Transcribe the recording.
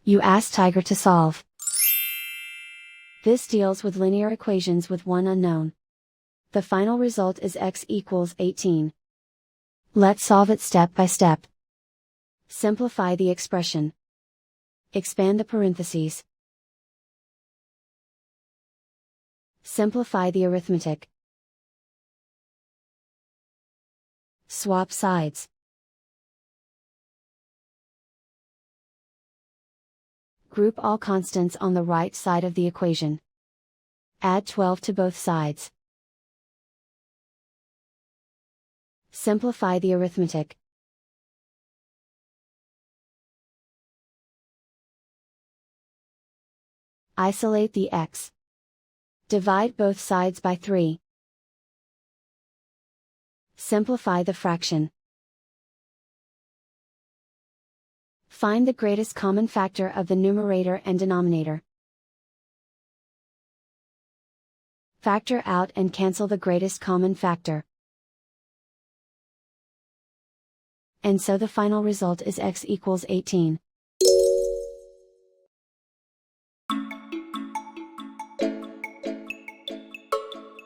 You ask Tiger to solve. This deals with linear equations with one unknown. The final result is x equals 18. Let's solve it step by step. Simplify the expression. Expand the parentheses. Simplify the arithmetic. Swap sides. Group all constants on the right side of the equation. Add 12 to both sides. Simplify the arithmetic. Isolate the x. Divide both sides by 3. Simplify the fraction. Find the greatest common factor of the numerator and denominator. Factor out and cancel the greatest common factor. And so the final result is x equals 18.